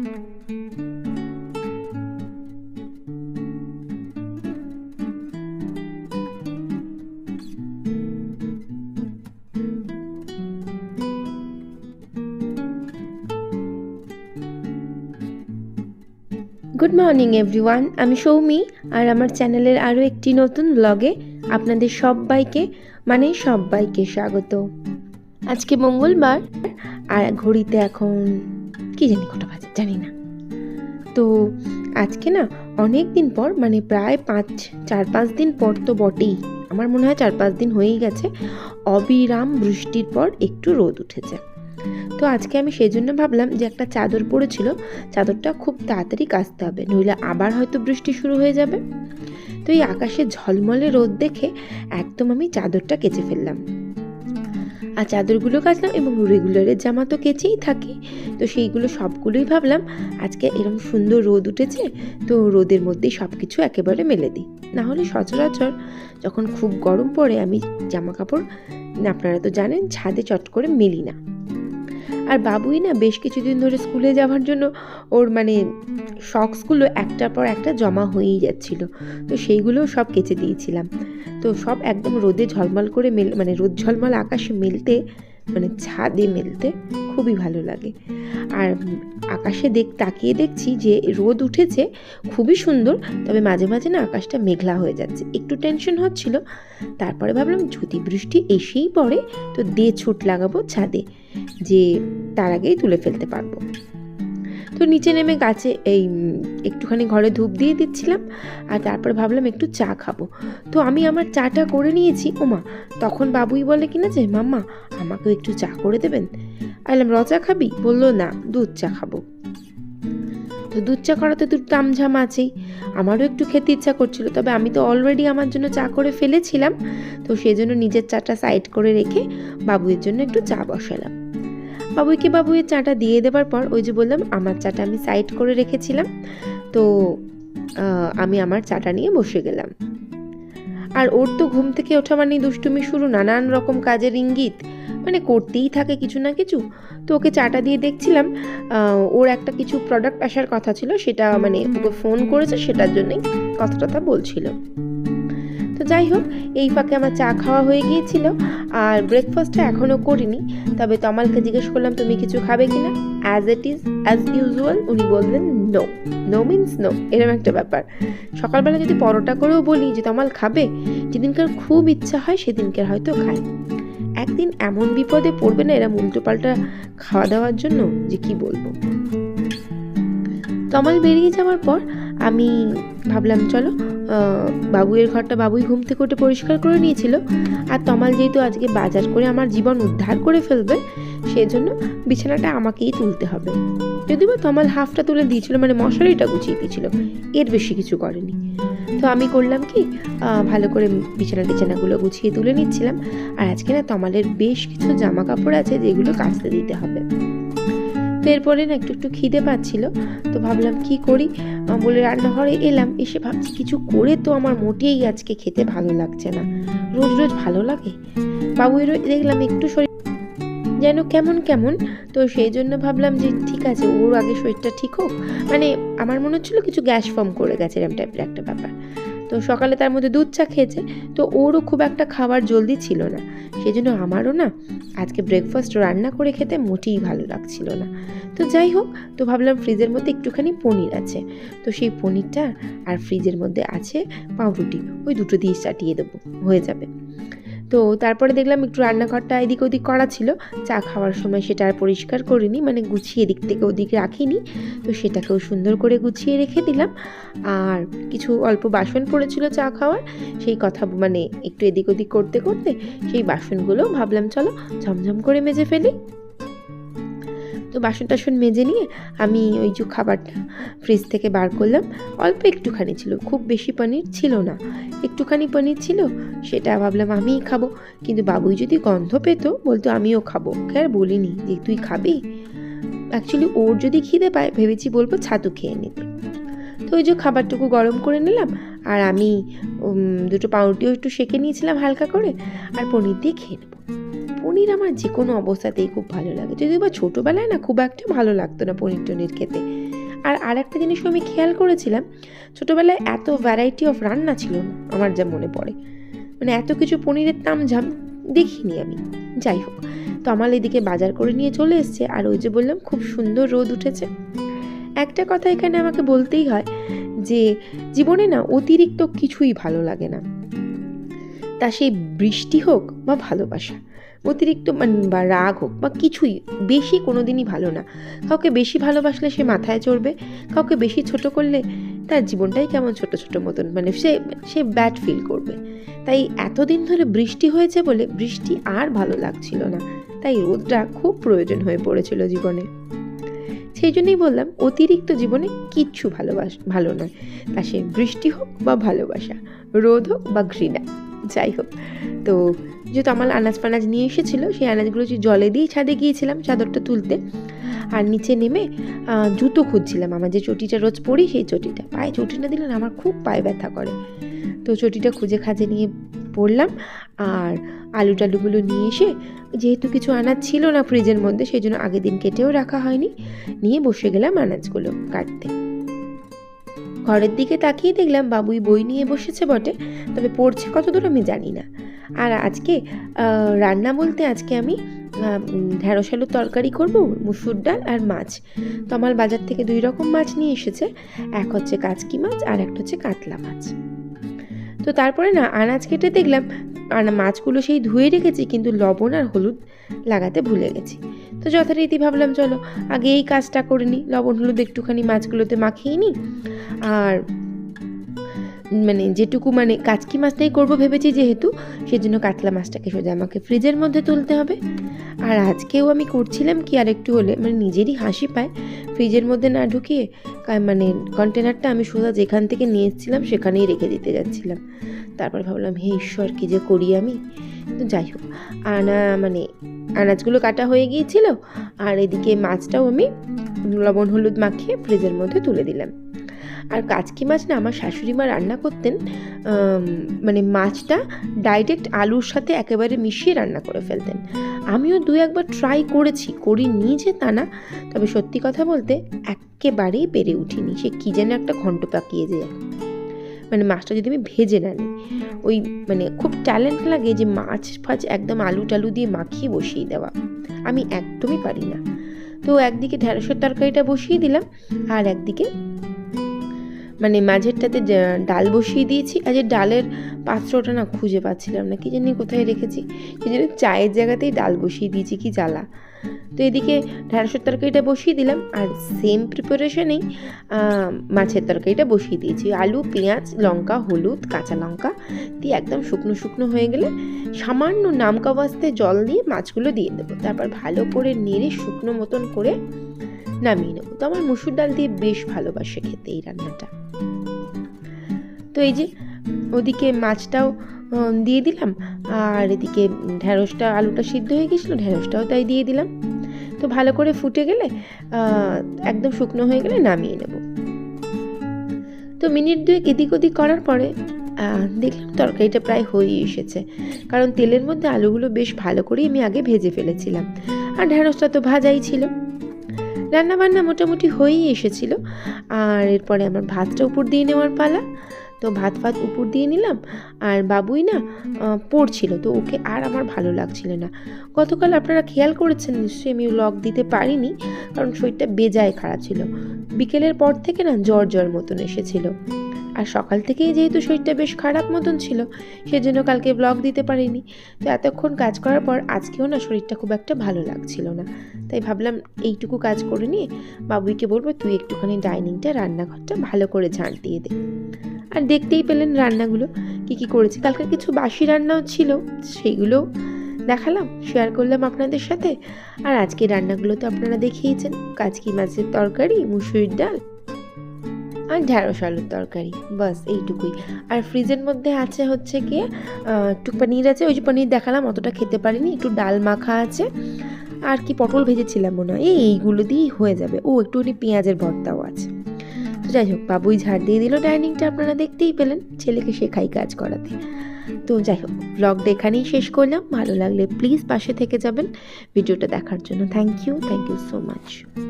Good morning everyone, আমি সৌমি আর আমার চ্যানেলের আরও একটি নতুন ব্লগে আপনাদের সবাইকে স্বাগত। আজকে মঙ্গলবার আর ঘড়িতে এখন কি জানি কটা বাজে জানি না। তো আজকে না অনেক দিন পর, মানে প্রায় 4-5 দিন পর তো বটেই, আমার মনে হয় 4-5 দিন হয়েই গেছে, অবিরাম বৃষ্টির পর একটু রোদ উঠেছে। তো আজকে আমি সেই জন্য ভাবলাম যে একটা চাদর পড়েছিল, চাদরটা খুব তাড়াতাড়ি কাচতে হবে, নইলে আবার হয়তো বৃষ্টি শুরু হয়ে যাবে। তো এই আকাশে ঝলমলে রোদ দেখে একদম আমি চাদরটা কেচে ফেললাম। আর চাদরগুলো কাচলাম এবং রেগুলারের জামা তো কেচেই থাকি, তো সেইগুলো সবগুলোই ভাবলাম আজকে এরকম সুন্দর রোদ উঠেছে তো রোদের মধ্যেই সব কিছু একেবারে মেলে দিই। না হলে সচরাচর যখন খুব গরম পড়ে আমি জামা কাপড়, আপনারা তো জানেন, ছাদে চট করে মেলি না। আর বাবুই না বেশ কিছুদিন ধরে স্কুলে যাওয়ার জন্য ওর শক্সগুলো একটার পর একটা জমা হয়েই যাচ্ছিল, তো সেইগুলো সব কেচে দিয়েছিলাম। তো সব একদম রোদে ঝলমল করে রোদ ঝলমল আকাশে মেলতে, ছাদে মেলতে খুবই ভালো লাগে। আর আকাশে তাকিয়ে দেখছি যে রোদ উঠেছে খুবই সুন্দর, তবে মাঝে মাঝে না আকাশটা মেঘলা হয়ে যাচ্ছে, একটু টেনশন হচ্ছিল। তারপরে ভাবলাম যদি বৃষ্টি এসেই পড়ে তো ছুট লাগাবো ছাদে, যে তার আগেই তুলে ফেলতে পারবো। তো নিচে নেমে গাছে একটুখানি ঘরে ধূপ দিয়ে দিচ্ছিলাম, আর তারপর ভাবলাম একটু চা খাবো। তো আমি আমার চাটা করে নিয়েছি, ওমা তখন বাবুই বলে কিনা যে মাম্মা আমাকেও একটু চা করে দেবেন। আইলাম র চা খাবি? বললো না, দুধ চা খাবো। তো দুধ চা করাতে তো তামঝাম আছেই, আমারও একটু খেতে ইচ্ছা করছিল, তবে আমি তো অলরেডি আমার জন্য চা করে ফেলেছিলাম, তো সেই জন্য নিজের চাটা সাইড করে রেখে বাবুয়ের জন্য একটু চা বসালাম। বাবুয়ের চাটা দিয়ে দেওয়ার পর ওই যে বললাম আমার চাটা আমি সাইড করে রেখেছিলাম, তো আমি আমার চাটা নিয়ে বসে গেলাম। আর ওর তো ঘুম থেকে ওঠা দুষ্টুমি শুরু, নানান রকম কাজের ইঙ্গিত করতেই থাকে কিছু না কিছু। তো ওকে চাটা দিয়ে দেখছিলাম ওর একটা কিছু প্রোডাক্ট আসার কথা ছিল, সেটা ওকে ফোন করেছে, সেটার জন্যই কথা বলছিল। তো যাই হোক, এই ফাঁকে আমার চা খাওয়া হয়ে গিয়েছিল, আর ব্রেকফাস্টটা এখনও করিনি। তবে তমালকে জিজ্ঞেস করলাম তুমি কিছু খাবে কিনা, অ্যাজ ইউজুয়াল উনি বললেন নো মিন্স নো, এরকম একটা ব্যাপার। সকালবেলা যদি পরোটা করেও বলি যে তমাল খাবে, যেদিনকার খুব ইচ্ছা হয় সেদিনকার হয়তো খায়। একদিন এমন বিপদে পড়বে না এরা উল্টো পাল্টা খাওয়া দাওয়ার জন্য, যে কি বলবো। তমাল বেরিয়ে যাওয়ার পর আমি ভাবলাম চলো বাবুয়ের ঘরটা বাবুই ঘুম থেকে উঠে পরিষ্কার করে নিয়েছিল, আর তমাল যেহেতু আজকে বাজার করে আমার জীবন উদ্ধার করে ফেলবে, সেজন্য বিছানাটা আমাকেই তুলতে হবে। যদিও বা তমাল হাফটা তুলে দিয়েছিল, মশারিটা গুছিয়ে দিয়েছিল, এর বেশি কিছু করেনি। তো আমি করলাম কি, ভালো করে বিছানাগুলো গুছিয়ে তুলে নিচ্ছিলাম। আর আজকে না তমালের বেশ কিছু জামা কাপড় আছে যেগুলো কাচতে দিতে হবে। তো এরপরে না একটু খিদে পাচ্ছিল, তো ভাবলাম কি করি, বলে রান্নাঘরে এলাম। এসে ভাবছি কিছু করে তো আমার মোটেই আজকে খেতে ভালো লাগছে না, রোজ রোজ ভালো লাগে। বাবুয়েরও দেখলাম একটু শরীর যেন কেমন, তো সেই জন্য ভাবলাম যে ঠিক আছে ওর আগে শরীরটা ঠিক হোক। আমার মনে হচ্ছিল কিছু গ্যাস ফর্ম করে গেছে, এরকম টাইপের একটা ব্যাপার। তো সকালে তার মধ্যে দুধ চা খেয়েছে, তো ওরও খুব একটা খাবার জলদি ছিল না, সেই জন্য আমারও না আজকে ব্রেকফাস্ট রান্না করে খেতে মোটেই ভালো লাগছিল না। তো যাই হোক, তো ভাবলাম ফ্রিজের মধ্যে একটুখানি পনির আছে, তো সেই পনিরটা আর ফ্রিজের মধ্যে আছে পাউরুটি, ওই দুটো দিয়ে চাটিয়ে দেবো, হয়ে যাবে। তো তারপরে দেখলাম একটু রান্নাঘরটা এদিক ওদিক করা ছিল, চা খাওয়ার সময় সেটা আর পরিষ্কার করিনি, গুছিয়ে এদিক থেকে ওদিক রাখিনি, তো সেটাকেও সুন্দর করে গুছিয়ে রেখে দিলাম। আর কিছু অল্প বাসন পড়েছিল চা খাওয়ার, সেই কথা একটু এদিক ওদিক করতে করতে সেই বাসনগুলো ভাবলাম চলো ঝমঝম করে মেজে ফেলি। তো বাসন টাসন মেজে নিয়ে আমি ওই যে খাবারটা ফ্রিজ থেকে বার করলাম, অল্প একটুখানি ছিল, খুব বেশি পনির ছিল না, একটুখানি পনির ছিল, সেটা ভাবলাম আমিই খাবো। কিন্তু বাবুই যদি গন্ধ পেতো বলতো আমিও খাবো, আর বলিনি যে তুই খাবি। অ্যাকচুয়ালি ওর যদি খিদে পায় ভেবেছি বলবো ছাতু খেয়ে নিতে। তো ওই যে খাবারটুকু গরম করে নিলাম, আর আমি দুটো পাউরুটিও একটু সেঁকে নিয়েছিলাম হালকা করে, আর পনির দিয়ে খেয়ে নেবো। পনির আমার যে কোনো অবস্থাতেই খুব ভালো লাগে, যদিও বা ছোটোবেলায় না খুব একটা ভালো লাগতো না পনির টনির খেতে, আর একটা জিনিসও আমি খেয়াল করেছিলাম, ছোটোবেলায় এত ভ্যারাইটি অফ রান্না ছিল না আমার যা মনে পড়ে, মানে এত কিছু পনিরের তামঝাম দেখিনি আমি। যাই হোক, তো আমার এদিকে বাজার করে নিয়ে চলে এসছে, আর ওই যে বললাম খুব সুন্দর রোদ উঠেছে। একটা কথা এখানে আমাকে বলতেই হয় যে জীবনে না অতিরিক্ত কিছুই ভালো লাগে না, তা সেই বৃষ্টি হোক বা ভালোবাসা, অতিরিক্ত বা রাগ হোক বা কিছুই বেশি কোনো দিনই ভালো না। কাউকে বেশি ভালোবাসলে সে মাথায় চড়বে, কাউকে বেশি ছোট করলে তার জীবনটাই কেমন ছোট ছোট মতন, মানে সে ব্যাড ফিল করবে। তাই এতদিন ধরে বৃষ্টি হয়েছে বলে বৃষ্টি আর ভালো লাগছিল না, তাই রোদটা খুব প্রয়োজন হয়ে পড়েছিল জীবনে। সেই জন্যই বললাম অতিরিক্ত জীবনে কিচ্ছু ভালো নয়, তা সে বৃষ্টি হোক বা ভালোবাসা, রোদ হোক বা ঘৃণা, যাই হোক। তো যেহেতু আমার আনাজ ফানাজ নিয়ে এসেছিলো, সেই আনাজগুলো জলে দিয়ে ছাদে গিয়েছিলাম চাদরটা তুলতে, আর নিচে নেমে জুতো খুঁজছিলাম। আমার যে চটিটা রোজ পরি সেই চটিটা, পায়ে চটি না দিলে আমার খুব পায়ে ব্যথা করে, তো চটিটা খুঁজে খাজে নিয়ে পড়লাম। আর আলু টালুগুলো নিয়ে এসে, যেহেতু কিছু আনাজ ছিল না ফ্রিজের মধ্যে, সেই জন্য আগের দিন কেটেও রাখা হয়নি, নিয়ে বসে গেলাম আনাজগুলো কাটতে। ঘরের দিকে তাকিয়ে দেখলাম বাবুই বই নিয়ে বসেছে বটে, তবে পড়ছে কতদূর আমি জানি না। আর আজকে রান্না বলতে আজকে আমি ঢ্যাঁড়স আলুর তরকারি করব, মুসুর ডাল আর মাছ। তো আমার বাজার থেকে 2 রকম মাছ নিয়ে এসেছে, এক হচ্ছে কাচকি মাছ আর একটা হচ্ছে কাতলা মাছ। তো তারপরে না আনাজ কেটে দেখলাম মাছগুলো সেই ধুয়ে রেখেছি, কিন্তু লবণ আর হলুদ লাগাতে ভুলে গেছি। তো যথারীতি ভাবলাম চলো আগে এই কাজটা করে নিই, লবণ হলুদ একটুখানি মাছগুলোতে মাখিয়ে নিই। আর মানে যেটুকু মানে কাচকি মাছটাই করবো ভেবেছি যেহেতু, সেজন্য কাতলা মাছটাকে সোজা আমাকে ফ্রিজের মধ্যে তুলতে হবে। আর আজকেও আমি করছিলাম কি, আর একটু হলে মানে নিজেরই হাসি পায়, ফ্রিজের মধ্যে না ঢুকিয়ে মানে কন্টেনারটা আমি সোজা যেখান থেকে নিয়ে এসেছিলাম সেখানেই রেখে দিতে যাচ্ছিলাম। তারপর ভাবলাম হে ঈশ্বর কী যে করি আমি। তো যাই হোক, আনাজগুলো কাটা হয়ে গিয়েছিল, আর এদিকে মাছটাও আমি লবণ হলুদ মাখিয়ে ফ্রিজের মধ্যে তুলে দিলাম। আর কাচকি মাছ না আমার শাশুড়ি মা রান্না করতেন, মানে মাছটা ডাইরেক্ট আলুর সাথে একেবারে মিশিয়ে রান্না করে ফেলতেন। আমিও 2-1বার ট্রাই করিনি যে তা না, তবে সত্যি কথা বলতে একেবারেই পেরে উঠিনি। সে কী যেন একটা ঘন্ট পাকিয়ে যায়, মানে মাছটা যদি আমি ভেজে না নিই, ওই মানে খুব ট্যালেন্ট লাগে যে মাছ ফাছ একদম আলু টালু দিয়ে মাখিয়ে বসিয়ে দেওয়া, আমি একদমই পারি না। তো একদিকে ঢ্যাঁড়সের তরকারিটা বসিয়ে দিলাম, আর একদিকে মানে মাঝেরটাতে ডাল বসিয়ে দিয়েছি। আর যে ডালের পাত্রটা না খুঁজে পাচ্ছিলাম না, কি জানি কোথায় রেখেছি, সেই জন্য চায়ের জায়গাতেই ডাল বসিয়ে দিয়েছি, কি জ্বালা। তো এদিকে ঢ্যাঁড়সের তরকারিটা বসিয়ে দিলাম, আর সেম প্রিপারেশনেই মাছের তরকারিটা বসিয়ে দিয়েছি। আলু, পেঁয়াজ, লঙ্কা, হলুদ, কাঁচা লঙ্কা দিয়ে একদম শুকনো শুকনো হয়ে গেলে সামান্য নামকা বাস্তে জল দিয়ে মাছগুলো দিয়ে দেবো, তারপর ভালো করে নেড়ে শুকনো মতন করে নামিয়ে নেবো। তো আমার মুসুর ডাল দিয়ে বেশ ভালোবাসে খেতে এই রান্নাটা। তো এই যে ওদিকে মাছটাও দিয়ে দিলাম, আর এদিকে ঢ্যাঁড়সটা আলুটা সিদ্ধ হয়ে গেছিলো, ঢ্যাঁড়সটাও তাই দিয়ে দিলাম। তো ভালো করে ফুটে গেলে একদম শুকনো হয়ে গেলে নামিয়ে নেব। তো মিনিট 2 এদিক ওদিক করার পরে দেখলাম তরকারিটা প্রায় হয়েই এসেছে, কারণ তেলের মধ্যে আলুগুলো বেশ ভালো করেই আমি আগে ভেজে ফেলেছিলাম, আর ঢ্যাঁড়সটা তো ভাজাই ছিল। রান্নাবান্না মোটামুটি হয়েই এসেছিল। আর এরপরে আমার ভাতটা উপর দিয়ে নেওয়ার পালা। তো ভাত উপর দিয়ে নিলাম, আর বাবুই না পড়ছিল, তো ওকে আর আমার ভালো লাগছিল না। গতকাল আপনারা খেয়াল করেছেন নিশ্চয়ই, আমি ব্লগ দিতে পারিনি কারণ শরীরটা বেজায় খারাপ ছিল। বিকেলের পর থেকে না জ্বর মতন এসেছিল, আর সকাল থেকেই যেহেতু শরীরটা বেশ খারাপ মতন ছিল, সেজন্য কালকে ব্লগ দিতে পারিনি। তো এতক্ষণ কাজ করার পর আজকেও না শরীরটা খুব একটা ভালো লাগছিল না, তাই ভাবলাম এইটুকু কাজ করে নিয়ে বাবুইকে বলবো তুই একটুখানি ডাইনিংটা, রান্নাঘরটা ভালো করে ঝাঁট দিয়ে দে। আর দেখতেই পেলেন রান্নাগুলো কি করেছি। কালকে কিছু বাসি রান্নাও ছিল, সেইগুলো দেখালাম, শেয়ার করলাম আপনাদের সাথে। আর আজকে রান্নাগুলো তো আপনারা দেখিয়েছেন, কাচকি মাছের তরকারি, মুসুরির ডাল আর ঢ্যাঁড়স আলুর তরকারি, বাস এইটুকুই। আর ফ্রিজের মধ্যে আছে হচ্ছে কি একটু পনির আছে, ওই যে পনির দেখালাম অতটা খেতে পারিনি, একটু ডাল মাখা আছে, আর কি পটল ভেজেছিলাম মনে হয়, এইগুলো দিয়েই হয়ে যাবে। ও একটুখানি পেঁয়াজের ভর্তাও আছে। তো যাই হোক, বাবুই ঝাড় দিয়ে দিল ডাইনিংটা, আপনারা দেখতেই পেলেন, ছেলেকে শেখাই কাজ করাতে। তো যাই হোক, ব্লগটা এখানেই শেষ করলাম। ভালো লাগলে প্লিজ পাশে থেকে যাবেন ভিডিওটা দেখার জন্য। Thank you so much.